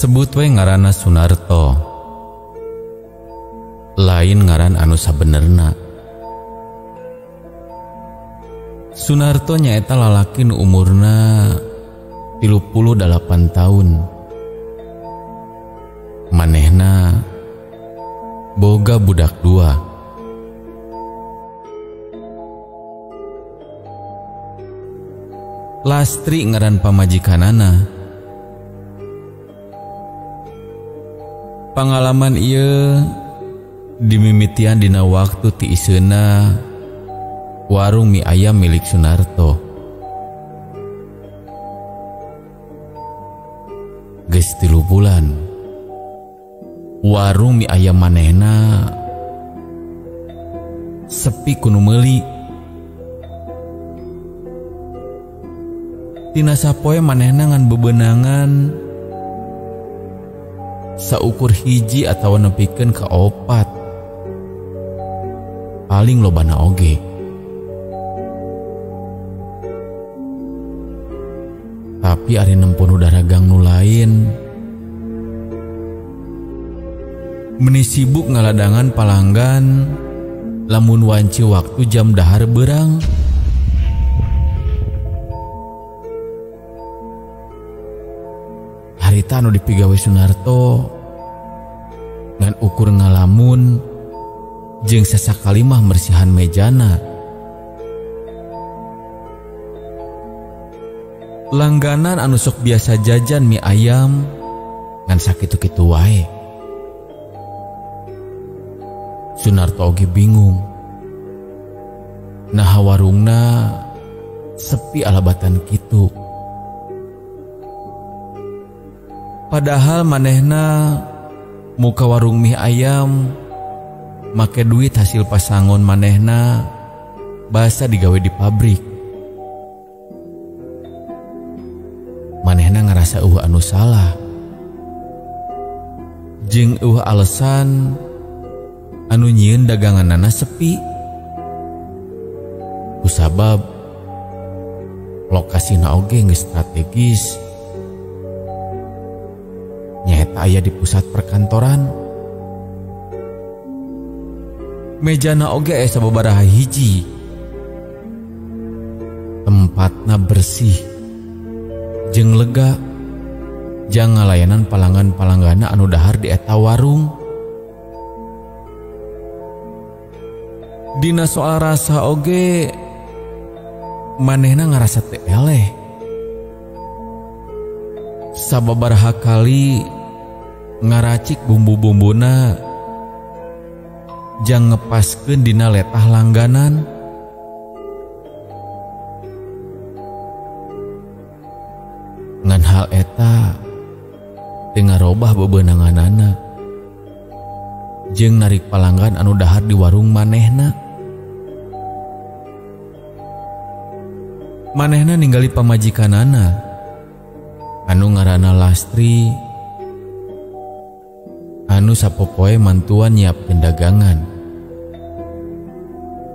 Sebut we ngaranna Sunarto, lain ngaran anu sabenerna. Sunarto nyaeta lalaki nu umurna 38 tahun. Manehna boga budak 2. Lastri ngaran pamajikanana. Pengalaman ieu dimimitian dina waktu ti iseuna warung mie ayam milik Sunarto. Geus 3 bulan warung mie ayam manehna sepi ku nu meuli. Tina sapoe manehna ngan bebenangan saukur hiji atawa nepikeun ka 4, paling lobana oge. Tapi ari nempun udah ragang nu lain, meni sibuk ngaladangan palanggan lamun wanci waktu jam dahar beurang. Harita anu dipigawe Sunarto ngan ukur ngalamun jeung sasakali mah mersihan mejana. Langganan anu sok biasa jajan mie ayam ngan sakitu-kitu wae. Sunarto oge bingung, nah warungna sepi alabatan kitu. Padahal manehna muka warung mie ayam make duit hasil pasangon manehna basa digawe di pabrik. Manehna ngerasa anu salah jeung alasan anu nyieun daganganana sepi. Kusabab lokasina oge geus strategis, nyaeta aya di pusat perkantoran. Mejana oge aya sababaraha hiji. Tempatna bersih jeung lega, jang ngalayanan palanggan-palanggana anu dahar di eta warung. Dina soal rasa oge manehna ngarasa teu eleh. Sababaraha kali ngaracik bumbu-bumbuna jang ngepaskeun dina letah langganan. Ngan hal eta teu ngarobah bebeunanganana jeung narik palanggan anu dahar di warung manehna. Manehna ninggali pamajikanana anu ngaranna Lastri, anu sapopoe mantuan nyiapkeun dagangan.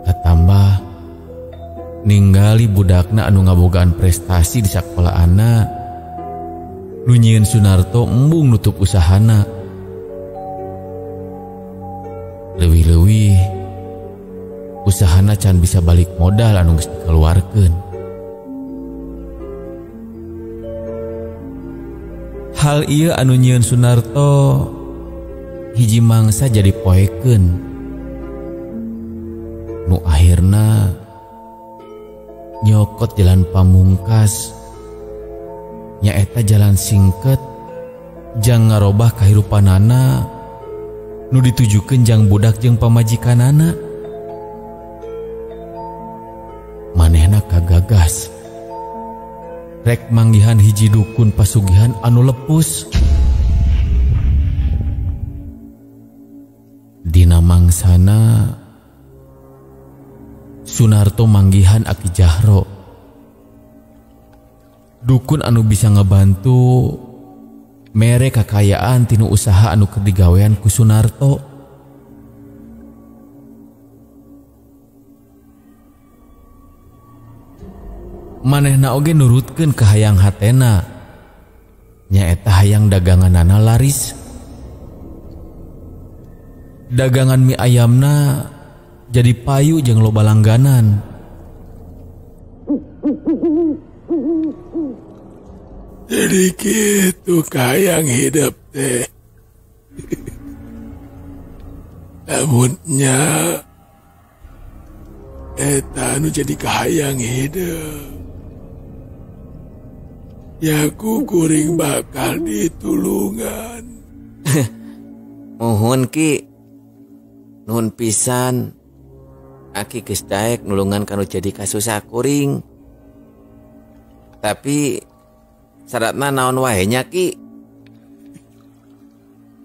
Katambah ninggali budakna anu ngabogaan prestasi di sakolaana, nu nyieun Sunarto embung nutup usahana. Leuwih-leuwih usahana can bisa balik modal anu geus dikeluarkeun. Hal ieu anu nyieun Sunarto hiji mangsa jadi poekeun, nu akhirna nyokot jalan pamungkas, nyaeta jalan singket jang ngarobah kahirupanana nu ditujukeun jang budak jeung pamajikanana. Manehna kagagas rek manggihan hiji dukun pasugihan anu lepus. Dina mangsana Sunarto manggihan Aki Jahro, dukun anu bisa ngebantu mere kakayaan tinu usaha anu keur digawean ku Sunarto. Manehna oge nurutkeun ka hayang hatena nyaeta hayang daganganana laris. Dagangan mie ayamna jadi payu jeung loba langganan. Jadi gitu kayang hidup teh. Namunnya eta anu jadi kahayang hidup. Ya ku kuring bakal ditulungan. Mohon Ki, nuhun pisan. Aki geus daek nulungan kanu jadi kasusah kuring. Tapi syaratna naon wae nya Ki?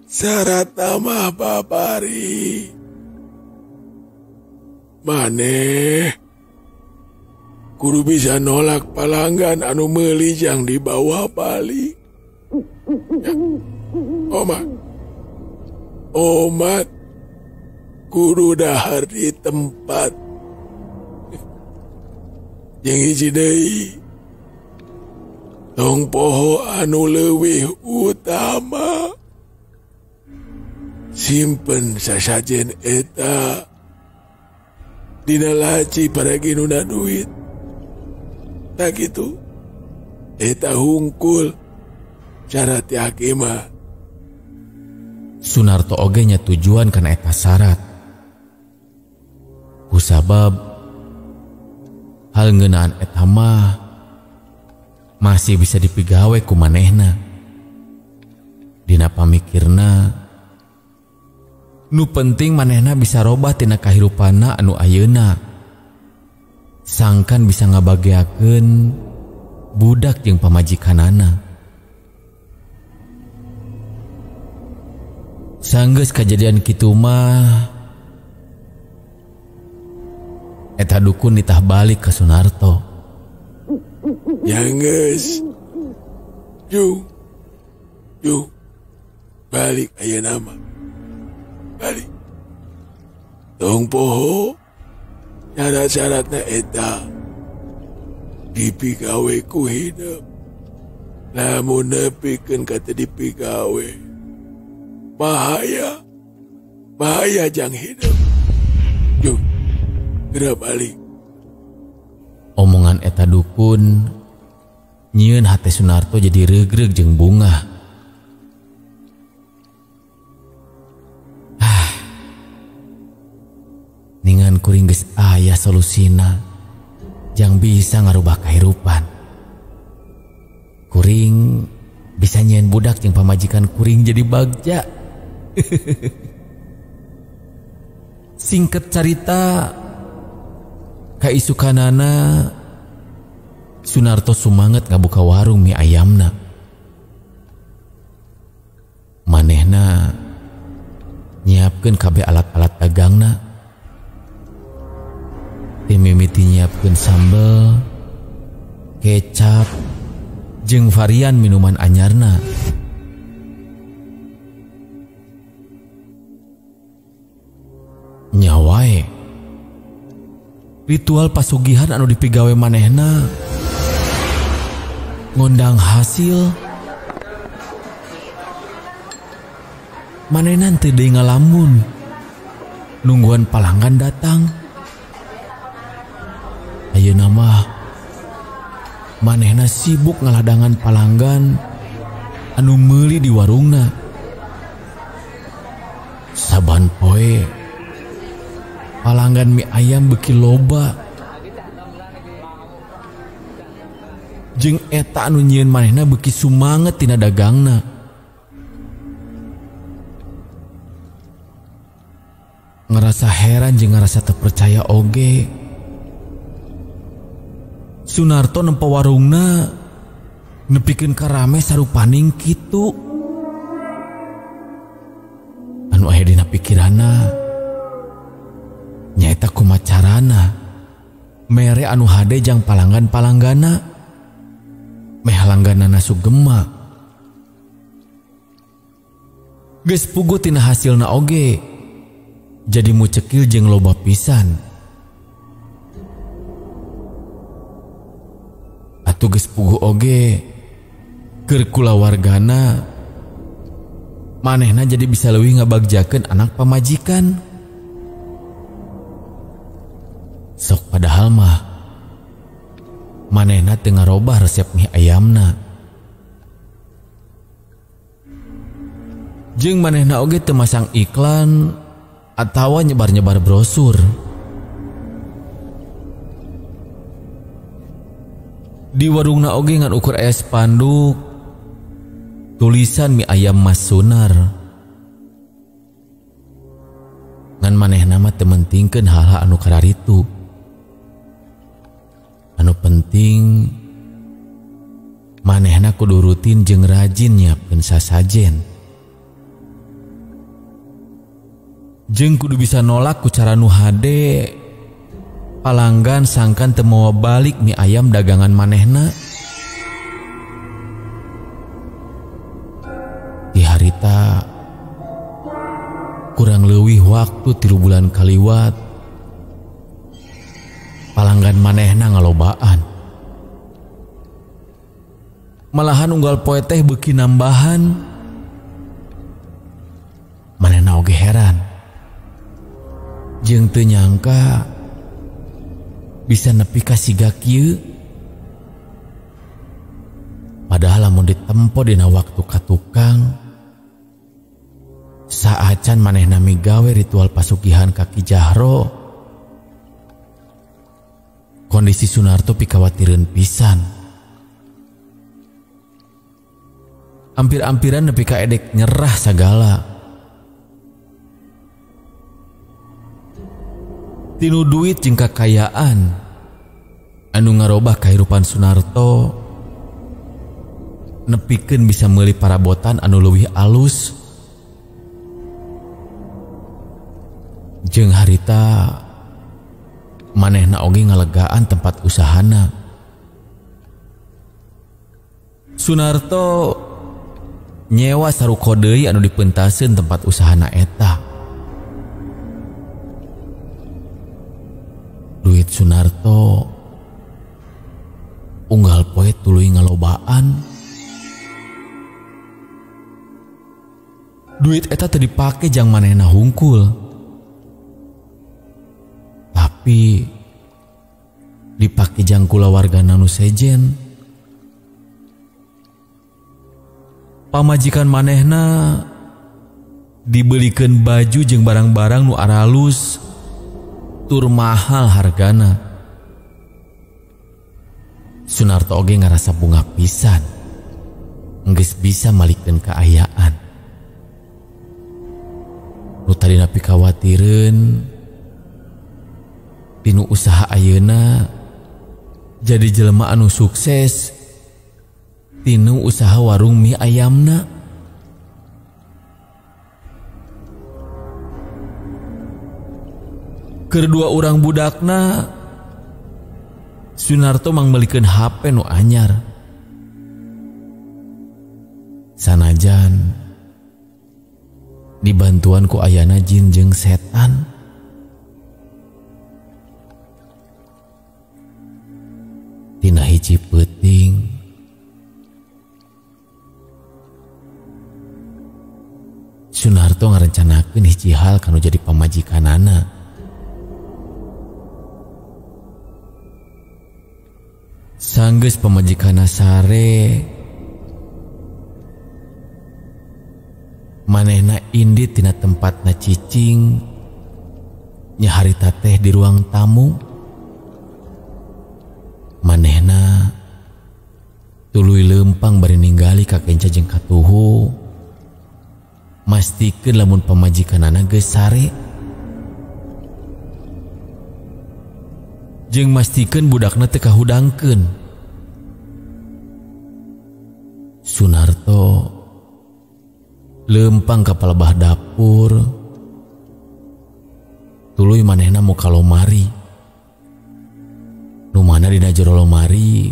Syarat mah babari. Maneh kudu bisa nolak pelanggan anu meuli jang di bawah balik. Ya. Omat kudu dahar di tempat. Yang hiji deui, tong poho anu leuwih utama. Simpen sasajen eta dina laci paragi nuna duit. Tak gitu, eta hungkul syarat yaki mah. Sunarto oge nya tujuan kana eta syarat. Kusabab hal ngeunaan eta mah masih bisa dipigawe ku manehna. Dina pamikirna, nu penting manehna bisa robah tina kahirupanna anu ayeuna. Sangkan bisa ngabageakeun budak jeung pamajikanana. Sanggeus kajadian kitu mah, eta dukun nitah balik ke Sunarto. Yang geus, Ju, balik ayeuna mah. Balik. Tong poho syarat-syaratna eta dipigawe ku hidup. Lamun nepikeun kata dipigawe, bahaya jang hidup. Ju, geura balik. Omongan eta dukun nyieun hate Sunarto jadi regreg jeung bungah. Ningan kuring geus aya solusina jang bisa ngarubah kahirupan. Kuring bisa nyieun budak jeung pamajikan kuring jadi bagja. Singket carita, kaisukanana Sunarto sumanget ngabuka warung mie ayamna. Manehna nyiapkeun kabeh alat-alat dagangna. Mimiti nyiapkeun sambel, kecap, jeung varian minuman anyarna. Nyawae ritual pasugihan anu dipigawe manehna ngondang hasil. Manehna teu deui ngalamun nungguan palanggan datang. Ayeuna mah manehna sibuk ngaladangan palanggan anu meuli di warungna. Saban poe palanggan mie ayam beki loba. Jeung eta anu nyieun manehna beki sumanget tina dagangna. Ngerasa heran jeung ngerasa teu percaya oge. Sunarto nempo warungna nepikeun karame sarupaning kitu. Anu aya dina pikiranna nyaeta kumacarana mere anu hade jang palanggan-palanggana meh langganana sugema. Geus puguh tina hasilna oge jadi mucekil jeung loba pisan. Atuh geus puguh oge Keur kulawargana manehna jadi bisa leuwih ngabagjakeun anak pamajikan. Sok padahal mah manehna teu ngarobah resep mie ayamna. Jeung manehna oge teu masang iklan atawa nyebar-nyebar brosur. Di warungna oge ngan ukur aya spanduk tulisan mie ayam Mas Sunar. Ngan manehna mah teu mentingkeun hal-hal anu kararitu. Anu penting manehna kudu rutin jeung rajin nyiapkeun sasajen. Jeung kudu bisa nolak ku cara nu hade palanggan sangkan teu moal balik mie ayam dagangan manehna. Di harita kurang leuwih waktu 3 bulan kaliwat palanggan manehna ngalobaan. Malahan unggal poe teh beuki nambahan. Manehna oge heran jeung teu nyangka bisa nepi ka siga kieu. Padahal lamun ditempo dina waktu ka tukang, saacan manehna migawe ritual pasugihan ka Ki Jahro, kondisi Sunarto pikawatireun pisan. Ampir-ampiran nepi ka edek nyerah sagala. Tinu duit jeung kakayaan anu ngarobah kahirupan Sunarto nepikeun bisa meuli parabotan anu leuwih alus. Jeung harita manehna oge ngalegaan tempat usahana. Sunarto nyewa saruko deui anu dipeuntaseun tempat usahana eta. Duit Sunarto unggal poe tuluy ngalobaan. Duit eta teu dipake jang manehna hungkul, tapi dipake jang kulawargana nu sejen. Pamajikan manehna dibelikeun baju jeung barang-barang nu aralus tur mahal hargana. Sunarto oge ngarasa bunga pisan, geus bisa malikeun kaayaan. Nu tadina pikawatireun tinu usaha ayeuna jadi jelema anu sukses tinu usaha warung mie ayamna. Kedua orang budakna Sunarto mang meulikeun HP nu anyar. Sanajan dibantuan ku ayana jin jeung setan. Tina hiji peuting Sunarto ngarencanakeun hiji hal kanu jadi pamajikanana. Sanggeus pamajikanna sare, manehna indit tina tempatna cicing nyaharita teh di ruang tamu. Manehna tuluy leumpang bari ninggali ka kenca jeung katuhu, mastikeun lamun pamajikanana geus sare, jeung mastikeun budakna teu kahudangkeun. Sunarto leumpang ka palebah dapur, tuluy manehna muka lomari. Nu mana dina jero lomari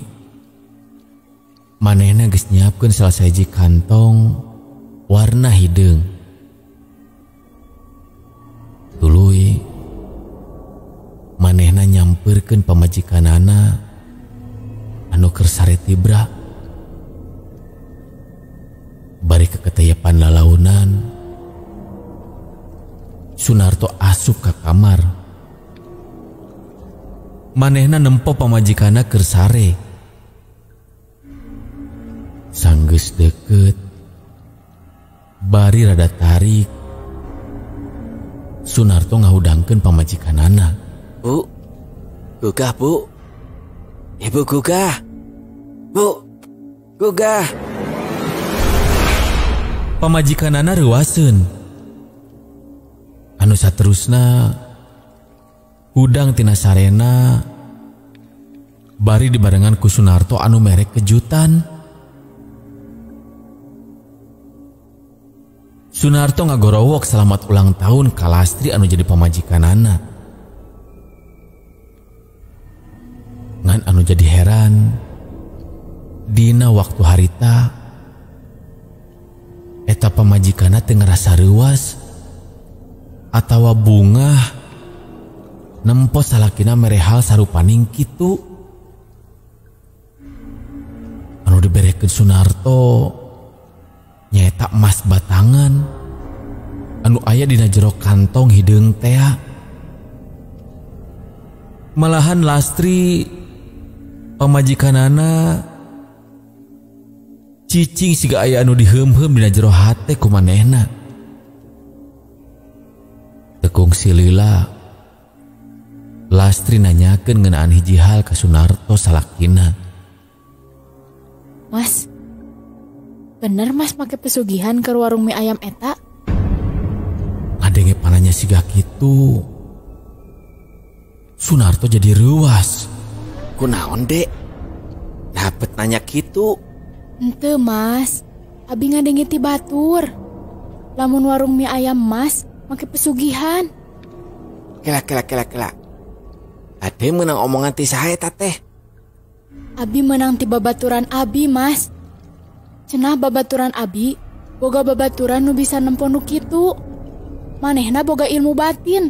manehna geus nyiapkeun salah sahiji kantong warna hideung. Tuluy manehna nyampeurkeun pamajikanana anu keur sare tibra. Bari keketeyepan lalaunan, Sunarto asup ka kamar. Manehna nempo pamajikana keur sare. Sanggeus deket, bari rada tarik, Sunarto ngahudangkeun pamajikanana. Bu, gugah bu. Ibu gugah. Bu, gugah. Pamajikanana reuaseun. Anu saterusna hudang tina sarena bari dibarengan ku Sunarto anu merek kejutan. Sunarto ngagorowok selamat ulang tahun ka Lastri anu jadi pamajikanana. Ngan anu jadi heran, dina waktu harita eta pamajikana teu ngarasa reuas atawa bungah nempo salakina mere hal sarupaning kitu. Anu diberekeun Sunarto nyaeta emas batangan anu aya dina jero kantong hideung tea. Malahan Lastri pamajikanana cicing siga aya anu diheum-heum dina jero hate ku manehna. Tekung silila Lastri nanyakeun ngeunaan hiji hal ka Sunarto salakina. Mas, bener Mas make pesugihan ke warung mie ayam eta? Ngadenge pananya siga kitu, Sunarto jadi reuas. Kunaon dek? Dapet nanya gitu? Henteu Mas, abi ngadenge ti batur. Lamun warung mie ayam Mas make pesugihan. Kela. Ade menang omongan ti saha eta teh? Abi menang ti babaturan abi Mas. Cenah babaturan abi boga babaturan nu bisa nempo nu kitu. Manehna boga ilmu batin,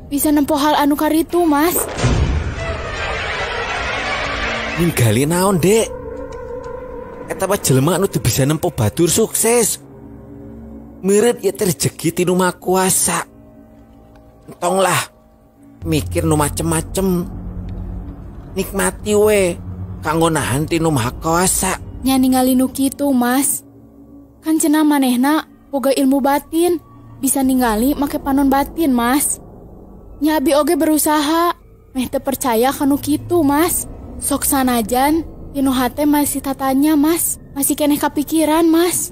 bisa nempo hal anu karitu Mas. Ninggali naon dek? Eta mah jelema anu teu bisa nempo batur sukses. Meureun ieu teh rezeki ti nu Maha Kuasa. Entonglah mikir nu macem-macem. Nikmati we kanggo nahan ti nu Maha Kuasa. Nya ningali nu kitu Mas. Kan cenah manehna boga ilmu batin, bisa ningali make panon batin Mas. Nya abi oge berusaha, meh teu percaya ka nu kitu Mas. Sok sanajan tinu hate masih tatanya Mas, masih keneh kapikiran Mas.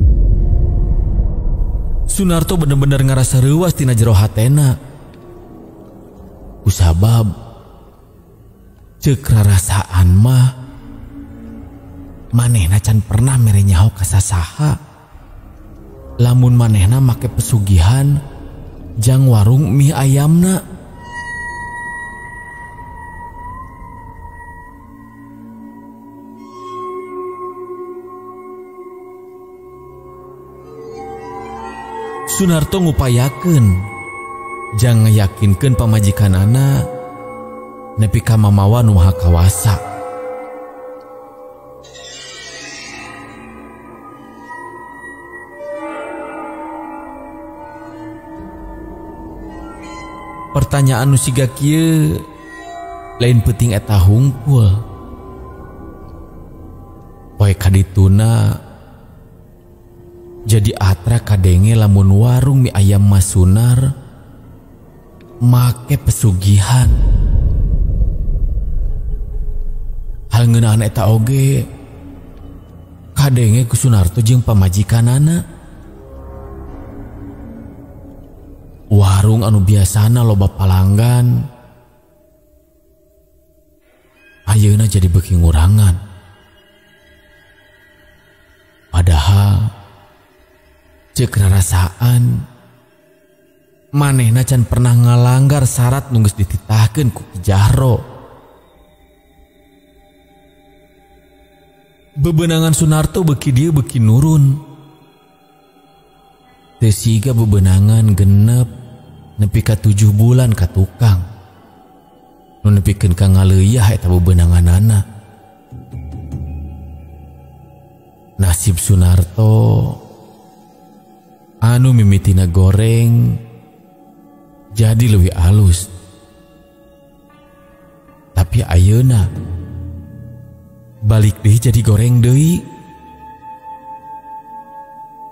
Sunarto bener-bener ngarasa reuas tina jero hatena. Kusabab ceuk rarasaan mah manehna can pernah mere nyaho ka sasaha. Lamun manehna make pesugihan jang warung mie ayamna. Sunarto ngupayakeun jang ngayakinkeun pamajikanana nepi ka mamawa nu Maha Kawasa. Pertanyaan nu siga kieu lain peuting eta hungkul. Poe kadituna jadi atra kadenge lamun warung mie ayam Mas Sunar make pesugihan. Hal ngeunaan eta oge kadenge ku Sunarto jeung pamajikanana. Warung anu biasana loba palanggan ayeuna jadi beuki ngurangan. Padahal ceuk rarasaan manehna can pernah ngalanggar syarat nu geus dititahkeun ku Ki Jahro. Bebenangan Sunarto beuki dieu beuki nurun. Teu siga bebenangan genep nepi ka 7 bulan ka tukang. Nu nepikeun ka ngaleuyah eta bebenanganana. Nasib Sunarto anu mimitina goreng jadi lebih halus. Tapi ayeuna balik deui jadi goreng deui.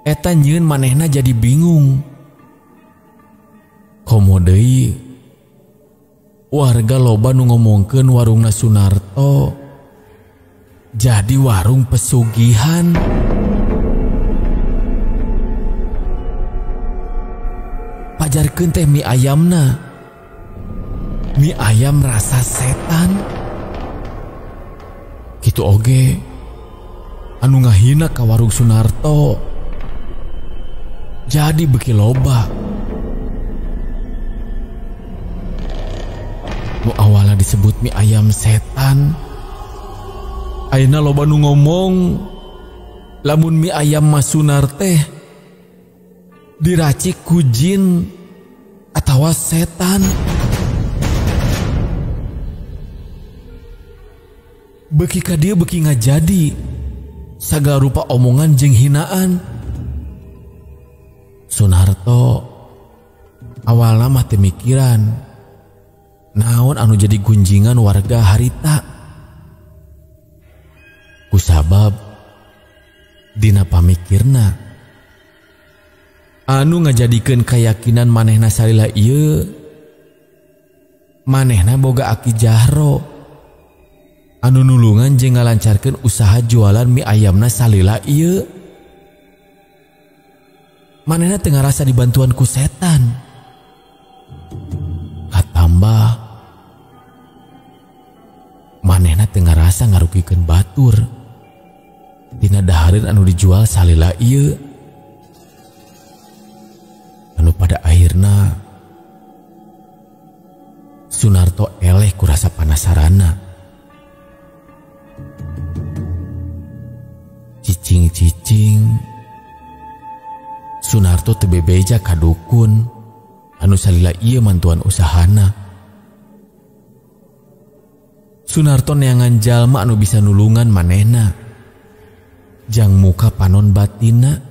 Eta nyieun manehna jadi bingung. Komo deui warga loba nu ngomongkeun warungna Sunarto jadi warung pesugihan. Pajarkeun teh mie ayamna, mie ayam rasa setan. Kitu oge anu ngahina ka warung Sunarto jadi beki loba. Nu awalna disebut mie ayam setan, ayeuna loba nu ngomong lamun mie ayam Mas Sunar teh diracik ku jin atawa setan. Beki ka dieu beki ngajadi sagala rupa omongan jeung hinaan. Sunarto awalna mah teu mikiran naon anu jadi gunjingan warga harita. Kusabab dina pamikirna anu ngajadikeun kayakinan manehna salila ieu, manehna boga aki jahro anu nulungan jeung ngalancarkeun usaha jualan mie ayamna salila ieu. Manehna teu ngarasa dibantuan ku setan. Katambah manehna teu ngarasa ngarugikeun batur dina dahareun anu dijual salila ieu. Anu pada akhirna Sunarto eleh ku rasa panasaranna. Cicing-cicing Sunarto teu bebeja ka dukun anu salila ieu mantuan usahana. Sunarto neangan jalma anu bisa nulungan manehna jang muka panon batina.